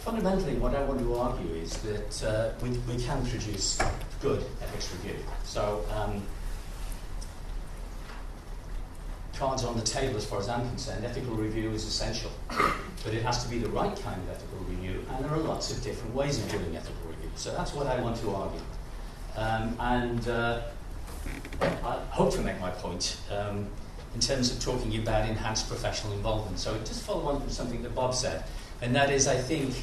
fundamentally, what I want to argue is that we can produce good ethics review. So, cards on the table as far as I'm concerned, ethical review is essential. But it has to be the right kind of ethical review, and there are lots of different ways of doing ethical review. So that's what I want to argue. I hope to make my point in terms of talking about enhanced professional involvement. So just follow on from something that Bob said, and that is, I think,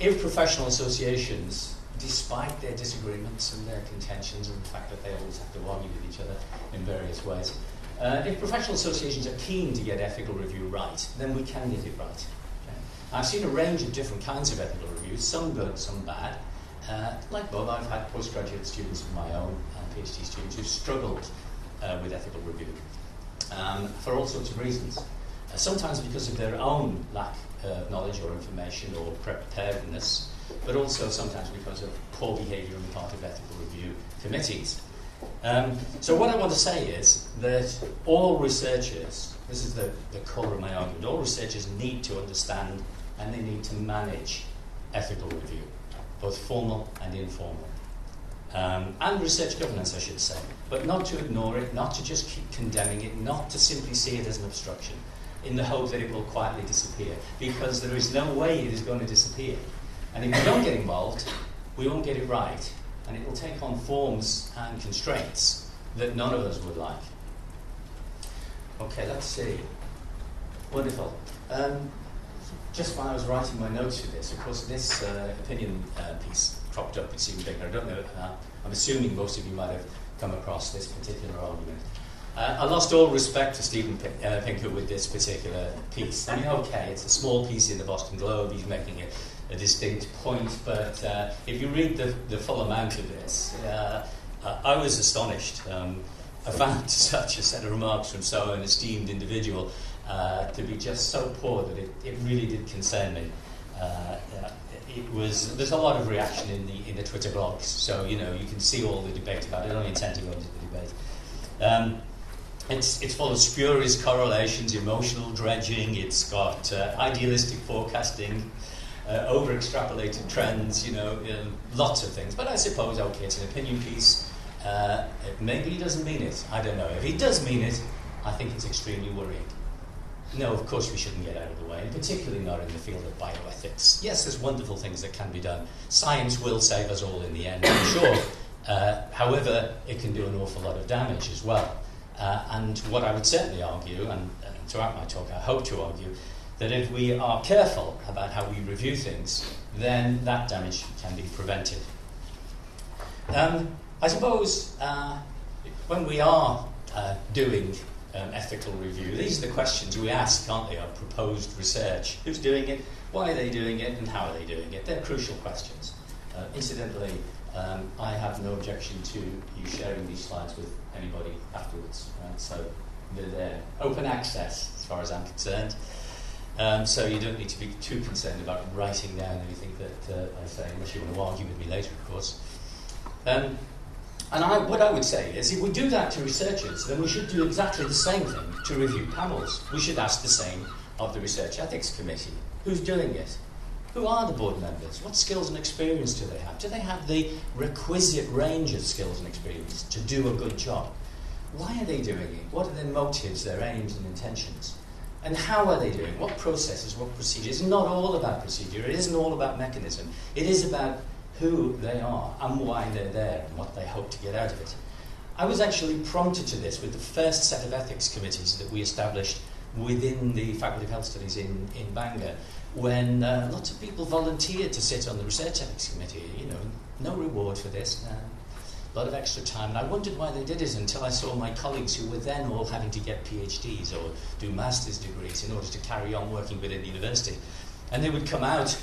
if professional associations, despite their disagreements and their contentions and the fact that they always have to argue with each other in various ways, if professional associations are keen to get ethical review right, then we can get it right. Okay? I've seen a range of different kinds of ethical reviews, some good, some bad. Like Bob, I've had postgraduate students of my own and PhD students who've struggled with ethical review for all sorts of reasons. Sometimes because of their own lack of knowledge or information or preparedness, but also sometimes because of poor behaviour on the part of ethical review committees. So what I want to say is that all researchers, this is the core of my argument, all researchers need to understand and they need to manage ethical review, both formal and informal. And research governance, I should say, but not to ignore it, not to just keep condemning it, not to simply see it as an obstruction, in the hope that it will quietly disappear, because there is no way it is going to disappear. And if we don't get involved, we won't get it right, and it will take on forms and constraints that none of us would like. Okay, let's see. Wonderful. Just while I was writing my notes for this, of course, this opinion piece cropped up, it seemed bigger. I don't know, I'm assuming most of you might have come across this particular argument. I lost all respect for Stephen Pinker with this particular piece. I mean, okay, it's a small piece in the Boston Globe, he's making a distinct point, but if you read the full amount of this, I was astonished. I found such a set of remarks from so an esteemed individual to be just so poor that it really did concern me. There's a lot of reaction in the Twitter blogs, so you can see all the debate about it. I don't intend to go into the debate. It's full of spurious correlations, emotional dredging. It's got idealistic forecasting, over-extrapolated trends. Lots of things. But I suppose, okay, it's an opinion piece. Maybe he doesn't mean it. I don't know. If he does mean it, I think it's extremely worrying. No, of course we shouldn't get out of the way, and particularly not in the field of bioethics. Yes, there's wonderful things that can be done. Science will save us all in the end, I'm sure. However, it can do an awful lot of damage as well. And what I would certainly argue, and throughout my talk I hope to argue, that if we are careful about how we review things, then that damage can be prevented. I suppose when we are doing ethical review, these are the questions we ask, aren't they, of proposed research. Who's doing it, why are they doing it, and how are they doing it? They're crucial questions. Incidentally, I have no objection to you sharing these slides with anybody afterwards, right? So they're there. Open access, as far as I'm concerned. So you don't need to be too concerned about writing down anything that I say, unless you want to argue with me later, of course. What I would say is, if we do that to researchers, then we should do exactly the same thing to review panels. We should ask the same of the Research Ethics Committee. Who's doing it? Who are the board members? What skills and experience do they have? Do they have the requisite range of skills and experience to do a good job? Why are they doing it? What are their motives, their aims and intentions? And how are they doing? What processes, what procedures? It's not all about procedure. It isn't all about mechanism. It is about who they are and why they're there and what they hope to get out of it. I was actually prompted to this with the first set of ethics committees that we established within the Faculty of Health Studies in Bangor, when lots of people volunteered to sit on the Research Ethics Committee. No reward for this, a lot of extra time. And I wondered why they did it until I saw my colleagues who were then all having to get PhDs or do master's degrees in order to carry on working within the university. And they would come out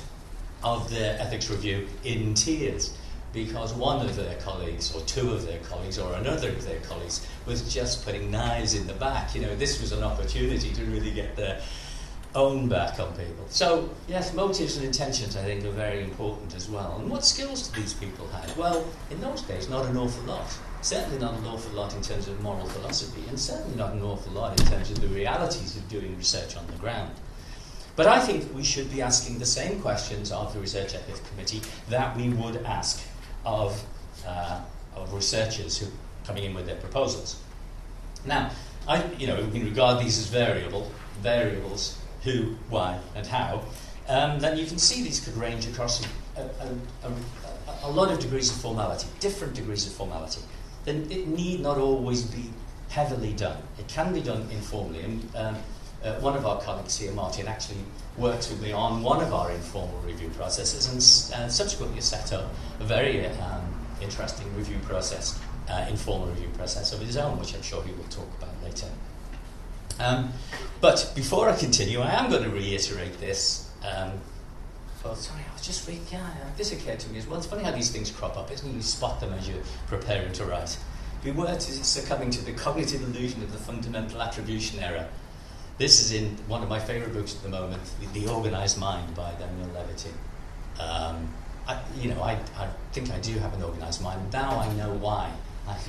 of their ethics review in tears because one of their colleagues or two of their colleagues or another of their colleagues was just putting knives in the back. This was an opportunity to really get their own back on people. So, yes, motives and intentions, I think, are very important as well. And what skills do these people have? Well, in those days, not an awful lot. Certainly not an awful lot in terms of moral philosophy, and certainly not an awful lot in terms of the realities of doing research on the ground. But I think we should be asking the same questions of the Research Ethics Committee that we would ask of researchers who are coming in with their proposals. Now, we can regard these as variables, who, why, and how. Then you can see these could range across a lot of degrees of formality, different degrees of formality. Then it need not always be heavily done. It can be done informally. And one of our colleagues here, Martin, actually worked with me on one of our informal review processes and subsequently set up a very interesting review process, informal review process of his own, which I'm sure he will talk about later. But before I continue, I am going to reiterate this. Sorry, I was just reading. This occurred to me as well. It's funny how these things crop up, isn't it? You spot them as you're preparing to write. Beware to succumbing to the cognitive illusion of the fundamental attribution error. This is in one of my favourite books at the moment, The Organised Mind by Daniel Levitin. I think I do have an organised mind. Now I know why.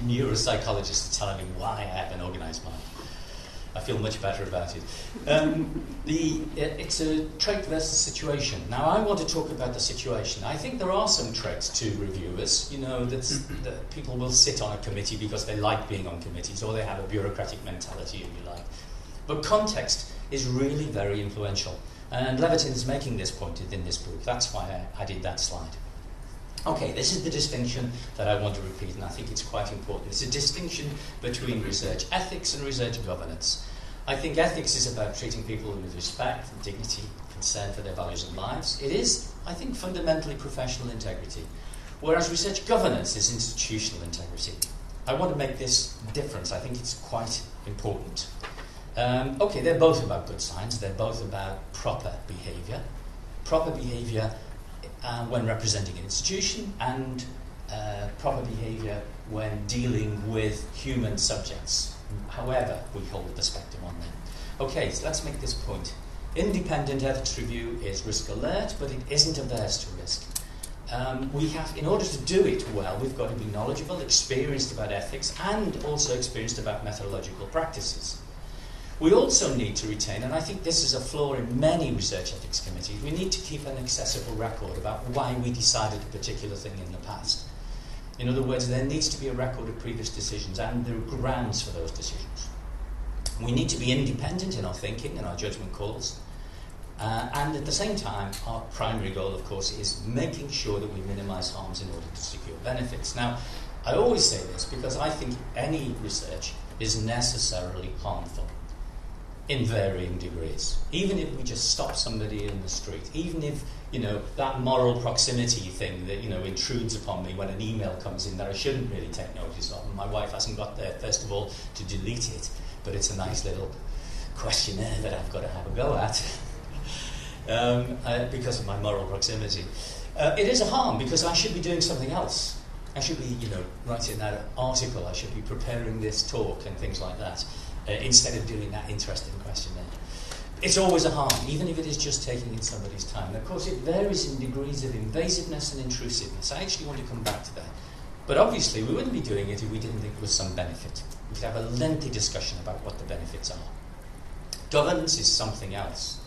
Neuropsychologists are telling me why I have an organised mind. I feel much better about it. It's a trait versus situation. Now, I want to talk about the situation. I think there are some traits to reviewers. That people will sit on a committee because they like being on committees, or they have a bureaucratic mentality, if you like. But context is really very influential. And Levitin is making this point in this book. That's why I did that slide. Okay, this is the distinction that I want to repeat, and I think it's quite important. It's a distinction between research ethics and research governance. I think ethics is about treating people with respect and dignity, concern for their values and lives. It is, I think, fundamentally professional integrity, whereas research governance is institutional integrity. I want to make this difference. I think it's quite important. Okay, they're both about good science. They're both about proper behaviour. Proper behaviour when representing an institution, and proper behaviour when dealing with human subjects, however we hold the perspective on them. Okay, so let's make this point. Independent ethics review is risk alert, but it isn't averse to risk. In order to do it well, we've got to be knowledgeable, experienced about ethics, and also experienced about methodological practices. We also need to retain, and I think this is a flaw in many research ethics committees, we need to keep an accessible record about why we decided a particular thing in the past. In other words, there needs to be a record of previous decisions and the grounds for those decisions. We need to be independent in our thinking and our judgment calls. And at the same time, our primary goal, of course, is making sure that we minimise harms in order to secure benefits. Now, I always say this because I think any research is necessarily harmful in varying degrees. Even if we just stop somebody in the street, even if, that moral proximity thing that, intrudes upon me when an email comes in that I shouldn't really take notice of, and my wife hasn't got there, first of all, to delete it, but it's a nice little questionnaire that I've got to have a go at because of my moral proximity. It is a harm because I should be doing something else. I should be, writing that article, I should be preparing this talk and things like that. Instead of doing that interesting questionnaire. It's always a harm, even if it is just taking in somebody's time. And of course, it varies in degrees of invasiveness and intrusiveness. I actually want to come back to that. But obviously, we wouldn't be doing it if we didn't think there was some benefit. We could have a lengthy discussion about what the benefits are. Governance is something else.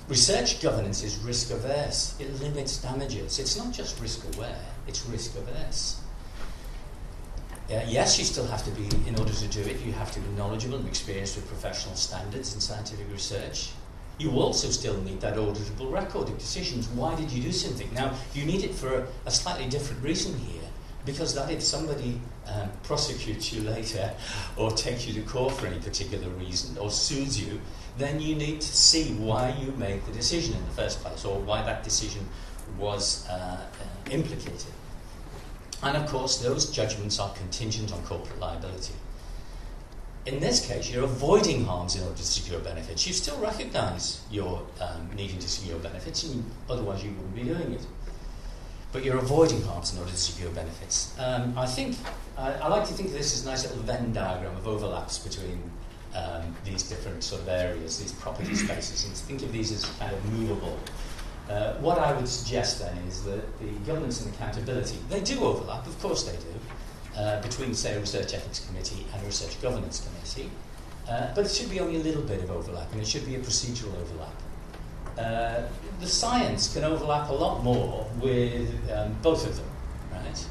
Research governance is risk-averse. It limits damages. It's not just risk-aware, it's risk-averse. Yes, you still have to be, in order to do it, you have to be knowledgeable and experienced with professional standards in scientific research. You also still need that auditable record of decisions. Why did you do something? Now, you need it for a slightly different reason here, because that if somebody prosecutes you later or takes you to court for any particular reason or sues you, then you need to see why you made the decision in the first place or why that decision was implicated. And of course, those judgments are contingent on corporate liability. In this case, you're avoiding harms in order to secure benefits. You still recognise your needing to secure benefits, and otherwise you wouldn't be doing it. But you're avoiding harms in order to secure benefits. I like to think of this as a nice little Venn diagram of overlaps between these different sort of areas, these property spaces, and think of these as kind of movable. What I would suggest then is that the governance and accountability, they do overlap, of course they do, between, say, a Research Ethics Committee and a Research Governance Committee, but it should be only a little bit of overlap, and it should be a procedural overlap. the science can overlap a lot more with both of them, right?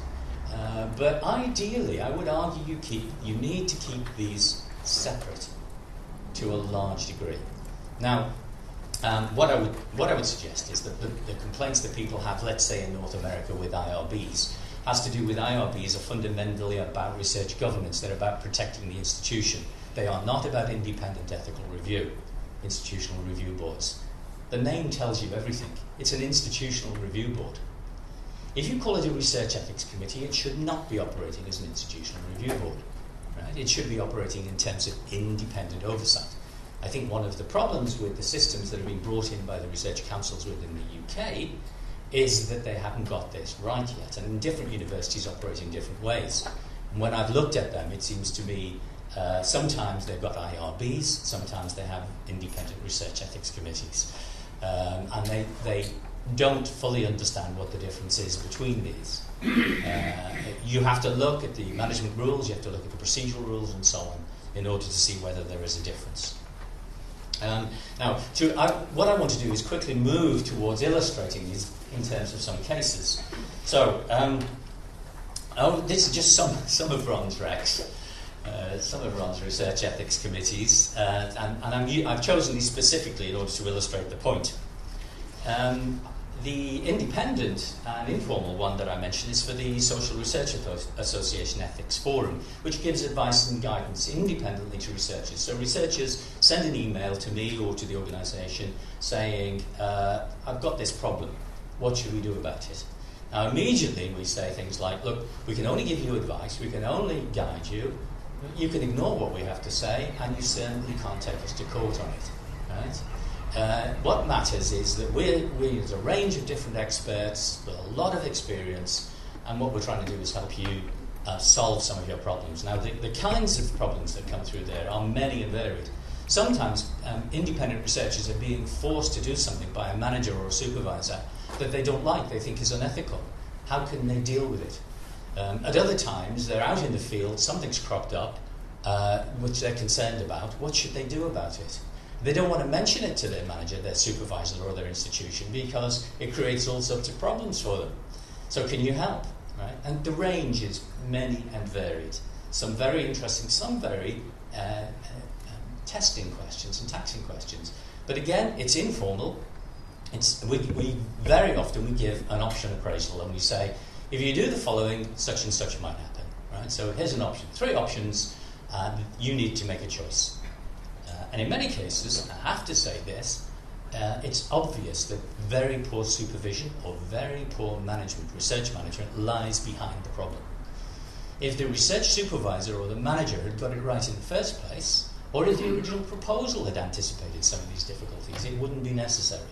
But ideally, I would argue you need to keep these separate to a large degree. Now, what I would suggest is that the complaints that people have, let's say in North America with IRBs, has to do with IRBs are fundamentally about research governance. They're about protecting the institution. They are not about independent ethical review, institutional review boards. The name tells you everything. It's an institutional review board. If you call it a research ethics committee, it should not be operating as an institutional review board. Right? It should be operating in terms of independent oversight. I think one of the problems with the systems that have been brought in by the research councils within the UK is that they haven't got this right yet, and different universities operate in different ways. And when I've looked at them, it seems to me sometimes they've got IRBs, sometimes they have independent research ethics committees, and they don't fully understand what the difference is between these. You have to look at the management rules, you have to look at the procedural rules and so on in order to see whether there is a difference. Now, what I want to do is quickly move towards illustrating these in terms of some cases. So, this is just some of Ron's recs, some of Ron's research ethics committees, and I've chosen these specifically in order to illustrate the point. The independent and informal one that I mentioned is for the Social Research Association Ethics Forum, which gives advice and guidance independently to researchers. So researchers send an email to me or to the organisation saying, I've got this problem, what should we do about it? Now immediately we say things like, look, we can only give you advice, we can only guide you, you can ignore what we have to say, and you certainly can't take us to court on it, right? What matters is that there's a range of different experts with a lot of experience, and what we're trying to do is help you solve some of your problems. Now, the kinds of problems that come through there are many and varied. Sometimes independent researchers are being forced to do something by a manager or a supervisor that they don't like, they think is unethical. How can they deal with it? At other times, they're out in the field, something's cropped up, which they're concerned about. What should they do about it? They don't want to mention it to their manager, their supervisor, or their institution because it creates all sorts of problems for them. So can you help? Right? And the range is many and varied. Some very interesting, some very testing questions and taxing questions. But again, it's informal. We very often we give an option appraisal and we say, if you do the following, such and such might happen. Right? So here's an option, 3 options, and you need to make a choice. And in many cases, I have to say this, it's obvious that very poor supervision or very poor management, research management, lies behind the problem. If the research supervisor or the manager had got it right in the first place, or if the original proposal had anticipated some of these difficulties, it wouldn't be necessary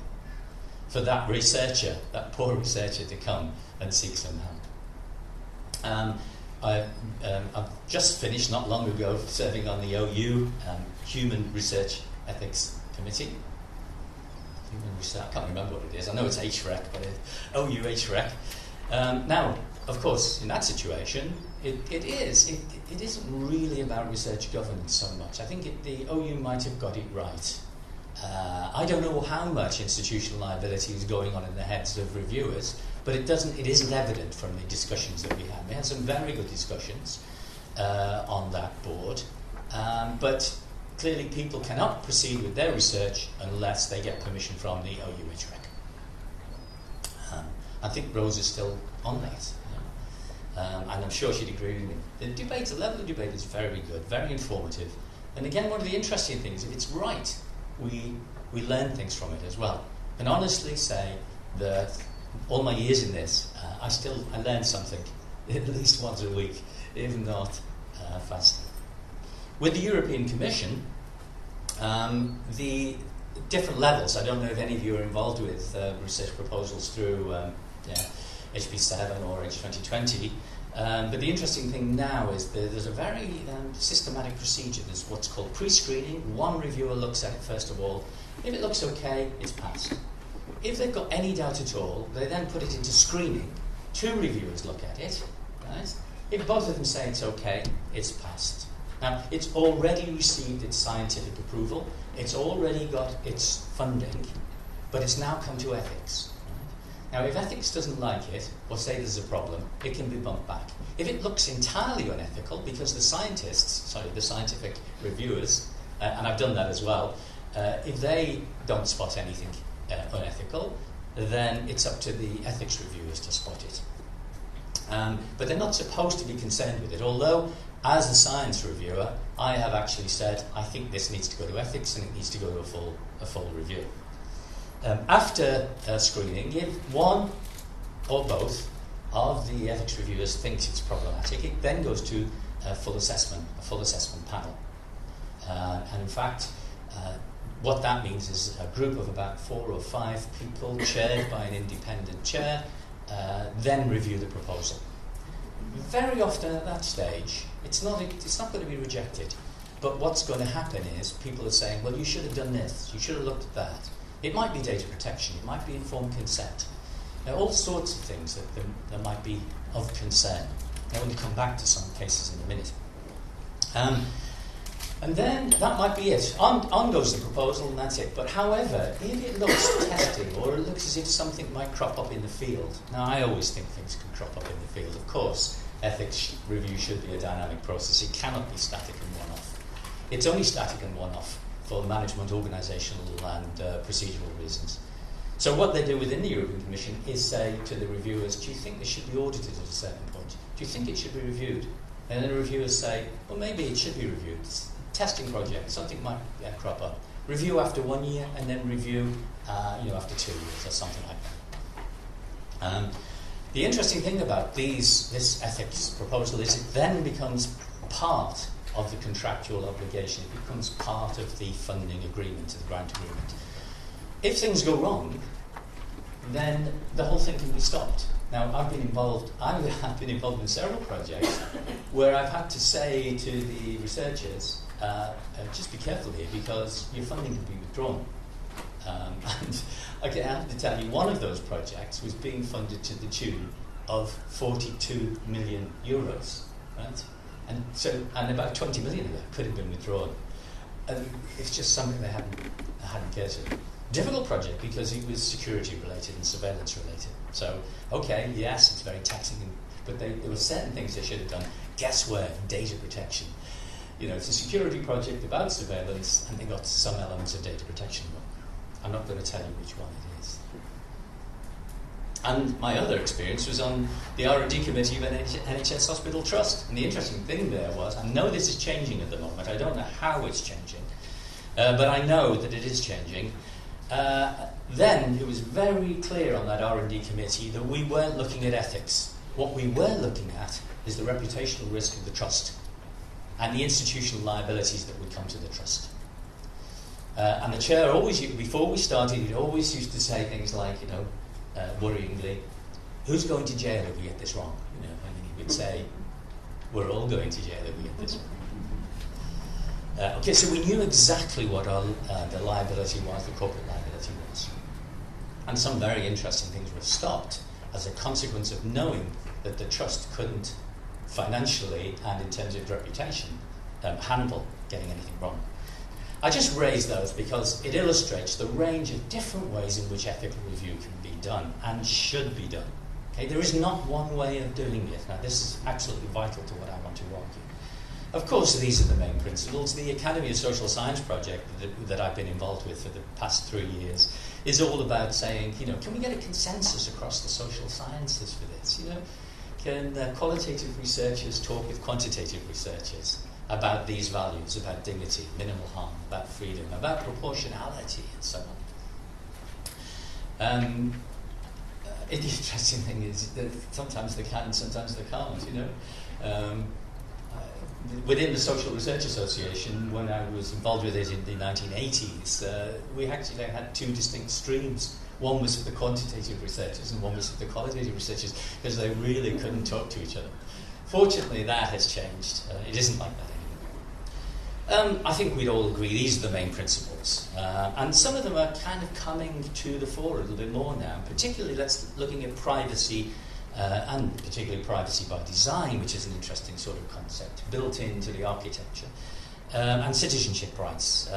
for that researcher, that poor researcher, to come and seek some help. I've just finished, not long ago, serving on the OU Human Research Ethics Committee. Human Research, I can't remember what it is. I know it's HREC, but OU HREC. Now, of course, in that situation, it isn't really about research governance so much. I think the OU might have got it right. I don't know how much institutional liability is going on in the heads of reviewers, but it isn't evident from the discussions that we had. We had some very good discussions on that board, but clearly people cannot proceed with their research unless they get permission from the OU HREC. I think Rose is still on that, and I'm sure she'd agree with me. The level of debate is very good, very informative, and again, one of the interesting things, if it's right, we learn things from it as well. And honestly say that all my years in this, I learn something at least once a week, if not faster. With the European Commission, the different levels, I don't know if any of you are involved with research proposals through HP7 or H2020, but the interesting thing now is that there's a very systematic procedure. There's what's called pre-screening. One reviewer looks at it first of all. If it looks okay, it's passed. If they've got any doubt at all, they then put it into screening. 2 reviewers look at it. Right? If both of them say it's okay, it's passed. Now, it's already received its scientific approval. It's already got its funding. but it's now come to ethics. Right? Now, if ethics doesn't like it, or say there's a problem, it can be bumped back. If it looks entirely unethical, because the scientific reviewers, and I've done that as well, if they don't spot anything unethical, then it's up to the ethics reviewers to spot it. But they're not supposed to be concerned with it, although as a science reviewer, I have actually said, I think this needs to go to ethics and it needs to go to a full review. After screening, if one or both of the ethics reviewers thinks it's problematic, it then goes to a full assessment panel. And in fact, what that means is a group of about 4 or 5 people, chaired by an independent chair, then review the proposal. Very often at that stage, it's not going to be rejected. But what's going to happen is people are saying, well, you should have done this, you should have looked at that. It might be data protection, it might be informed consent. There are all sorts of things that might be of concern. Now we'll come back to some cases in a minute. And then that might be it. On goes the proposal and that's it. But however, if it looks testy or it looks as if something might crop up in the field, now I always think things can crop up in the field. Of course, ethics review should be a dynamic process. It cannot be static and one-off. It's only static and one-off for management, organisational and procedural reasons. So what they do within the European Commission is say to the reviewers, do you think this should be audited at a certain point? Do you think it should be reviewed? And then the reviewers say, well, maybe it should be reviewed. It's a testing project, something might crop up. Review after 1 year and then review after 2 years or something like that. The interesting thing about this ethics proposal is it then becomes part of the contractual obligation. It becomes part of the funding agreement, the grant agreement. If things go wrong, then the whole thing can be stopped. Now, I've been involved in several projects where I've had to say to the researchers, just be careful here because your funding can be withdrawn. And I have to tell you, one of those projects was being funded to the tune of 42 million euros, right? And about 20 million of that could have been withdrawn. And it's just something they hadn't cared to. Difficult project because it was security related and surveillance related. So, okay, yes, it's very taxing, but there were certain things they should have done. Guess where? Data protection. It's a security project about surveillance, and they got some elements of data protection wrong. I'm not going to tell you which one it is. And my other experience was on the R&D committee of NHS Hospital Trust. And the interesting thing there was, I know this is changing at the moment. I don't know how it's changing, but I know that it is changing. Then it was very clear on that R&D committee that we weren't looking at ethics. What we were looking at is the reputational risk of the trust and the institutional liabilities that would come to the trust. And the chair always, before we started, he always used to say things like, worryingly, who's going to jail if we get this wrong? And then he would say, we're all going to jail if we get this wrong. Okay, so we knew exactly what the liability was, the corporate liability was. And some very interesting things were stopped as a consequence of knowing that the trust couldn't financially and in terms of reputation handle getting anything wrong. I just raise those because it illustrates the range of different ways in which ethical review can be done and should be done. Okay, there is not one way of doing it. Now, this is absolutely vital to what I want to argue. Of course, these are the main principles. The Academy of Social Science project that I've been involved with for the past 3 years is all about saying, can we get a consensus across the social sciences for this? Can qualitative researchers talk with quantitative researchers about these values, about dignity, minimal harm, about freedom, about proportionality, and so on. The interesting thing is that sometimes they can and sometimes they can't, within the Social Research Association, when I was involved with it in the 1980s, we actually had 2 distinct streams. One was for the quantitative researchers and one was for the qualitative researchers because they really couldn't talk to each other. Fortunately, that has changed. It isn't like that anymore. I think we'd all agree these are the main principles. And some of them are kind of coming to the fore a little bit more now, particularly looking at privacy and particularly privacy by design, which is an interesting sort of concept built into the architecture, and citizenship rights.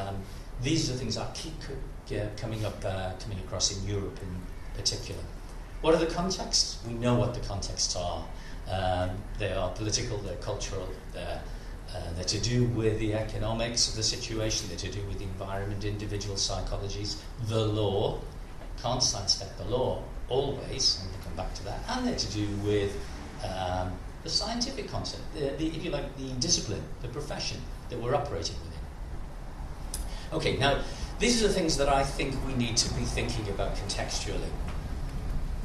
these are the things I keep coming across in Europe in particular. What are the contexts? We know what the contexts are. They are political, they're cultural, they're to do with the economics of the situation, they're to do with the environment, individual psychologies, the law. Can't sidestep the law always, and we'll come back to that. And they're to do with the scientific concept, if you like, the discipline, the profession that we're operating within. Okay, now, these are the things that I think we need to be thinking about contextually.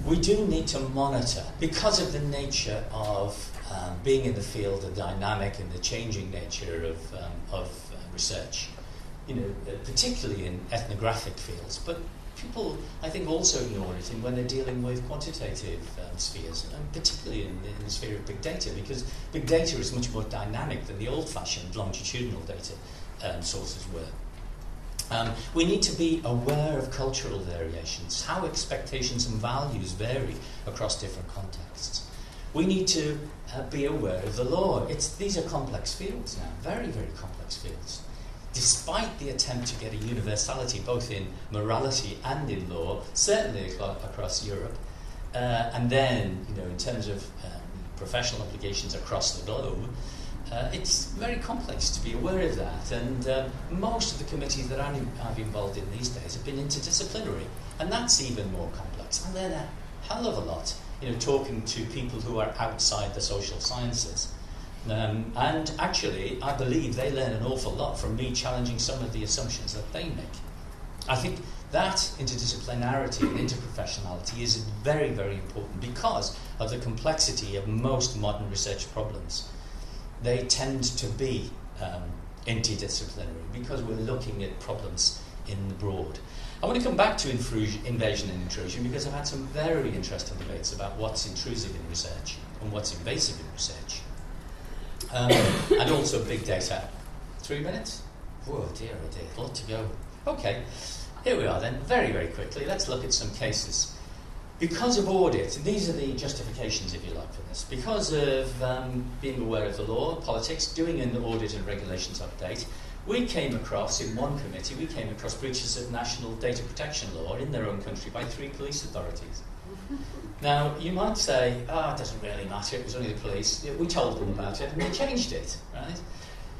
We do need to monitor, because of the nature of being in the field, the dynamic and the changing nature of research, particularly in ethnographic fields, but people, I think, also ignore it when they're dealing with quantitative spheres, and particularly in the sphere of big data, because big data is much more dynamic than the old-fashioned longitudinal data sources were. We need to be aware of cultural variations, how expectations and values vary across different contexts. We need to be aware of the law. These are complex fields now, very, very complex fields. Despite the attempt to get a universality both in morality and in law, certainly across Europe, and then, in terms of professional applications across the globe, it's very complex to be aware of that, and most of the committees that I'm involved in these days have been interdisciplinary, and that's even more complex. I learn a hell of a lot, talking to people who are outside the social sciences. And actually, I believe they learn an awful lot from me challenging some of the assumptions that they make. I think that interdisciplinarity and interprofessionality is very, very important because of the complexity of most modern research problems. They tend to be interdisciplinary because we're looking at problems in the broad. I want to come back to invasion and intrusion because I've had some very interesting debates about what's intrusive in research and what's invasive in research. And also big data. 3 minutes? Whoa, dear, oh dear, a lot to go. Okay, here we are then, very, very quickly. Let's look at some cases. Because of audit, and these are the justifications, if you like, for this. Because of being aware of the law, politics, doing an audit and regulations update, we came across, in one committee, breaches of national data protection law in their own country by 3 police authorities. Now, you might say, it doesn't really matter, it was only the police. We told them about it, and they changed it, right?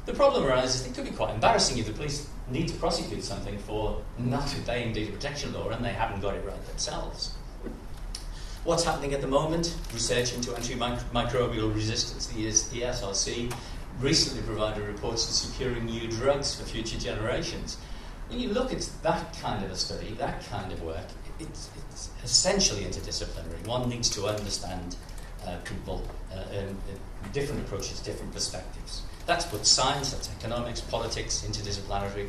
The problem arises, it could be quite embarrassing if the police need to prosecute something for not obeying data protection law and they haven't got it right themselves. What's happening at the moment? Research into antimicrobial resistance, the ESRC, recently provided reports on securing new drugs for future generations. When you look at that kind of a study, that kind of work, it's essentially interdisciplinary. One needs to understand people, different approaches, different perspectives. That's what science, that's economics, politics, interdisciplinary,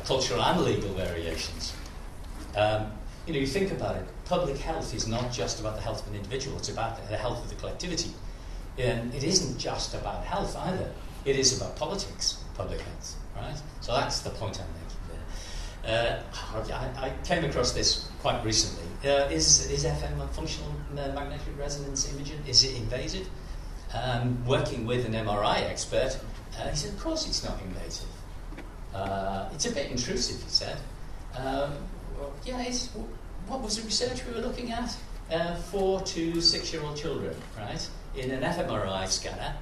cultural and legal variations. You think about it, public health is not just about the health of an individual, it's about the health of the collectivity. And it isn't just about health either. It is about politics, public health, right? So that's the point I'm making there. I came across this quite recently. Is FM a functional magnetic resonance imaging? Is it invasive? Working with an MRI expert, he said, of course it's not invasive. It's a bit intrusive, he said. What was the research we were looking at? 4 to 6 year old children, right? In an fMRI scanner.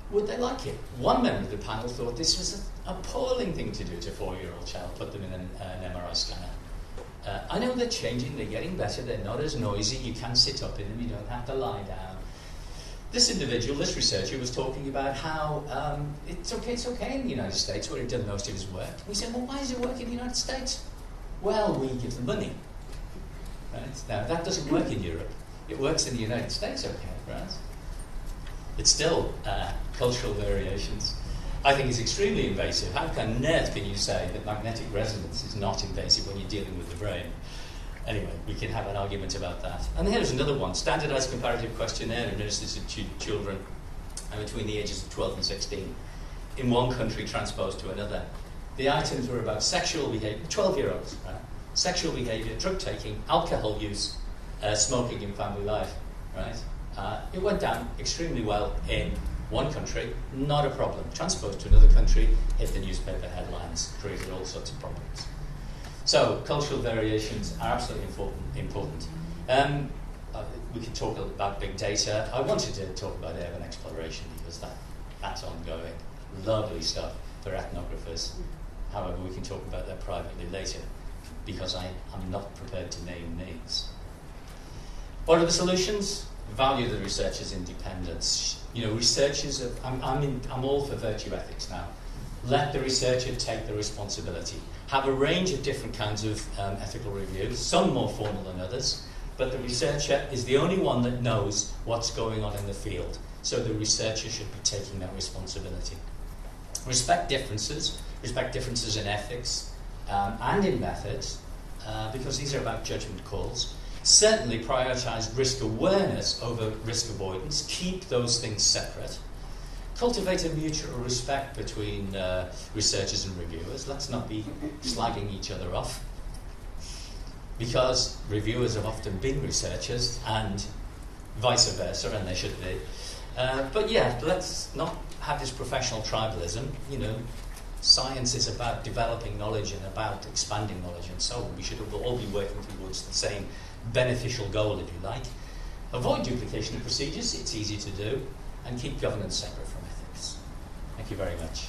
Would they like it? One member of the panel thought this was an appalling thing to do to a 4-year-old child, put them in an MRI scanner. I know they're changing, they're getting better, they're not as noisy, you can sit up in them, you don't have to lie down. This individual, this researcher, was talking about how it's okay in the United States, where he'd done most of his work. We said, well, why does it work in the United States? Well, we give them money. Right? Now, that doesn't work in Europe. It works in the United States, okay, right? It's still cultural variations. I think it's extremely invasive. How on earth can you say that magnetic resonance is not invasive when you're dealing with the brain? Anyway, we can have an argument about that. And here's another one. Standardized comparative questionnaire administered to children between the ages of 12 and 16 in one country transposed to another. The items were about sexual behavior, 12-year-olds, right? Sexual behavior, drug taking, alcohol use, smoking in family life, right? It went down extremely well in One country, not a problem. Transposed to another country, hit the newspaper headlines, created all sorts of problems. So, cultural variations are absolutely important. We could talk about big data. I wanted to talk about urban exploration because that's ongoing. Lovely stuff for ethnographers. However, we can talk about that privately later because I'm not prepared to name names. What are the solutions? Value the researcher's independence. Researchers, I'm all for virtue ethics now. Let the researcher take the responsibility. Have a range of different kinds of ethical reviews, some more formal than others, but the researcher is the only one that knows what's going on in the field, so the researcher should be taking that responsibility. Respect differences in ethics and in methods, because these are about judgment calls. Certainly prioritise risk awareness over risk avoidance. Keep those things separate. Cultivate a mutual respect between researchers and reviewers. Let's not be slagging each other off, because reviewers have often been researchers and vice versa, and they should be. But yeah, let's not have this professional tribalism. Science is about developing knowledge and about expanding knowledge and so on. We should all be working towards the same beneficial goal, if you like. Avoid duplication of procedures, it's easy to do, and keep governance separate from ethics. Thank you very much.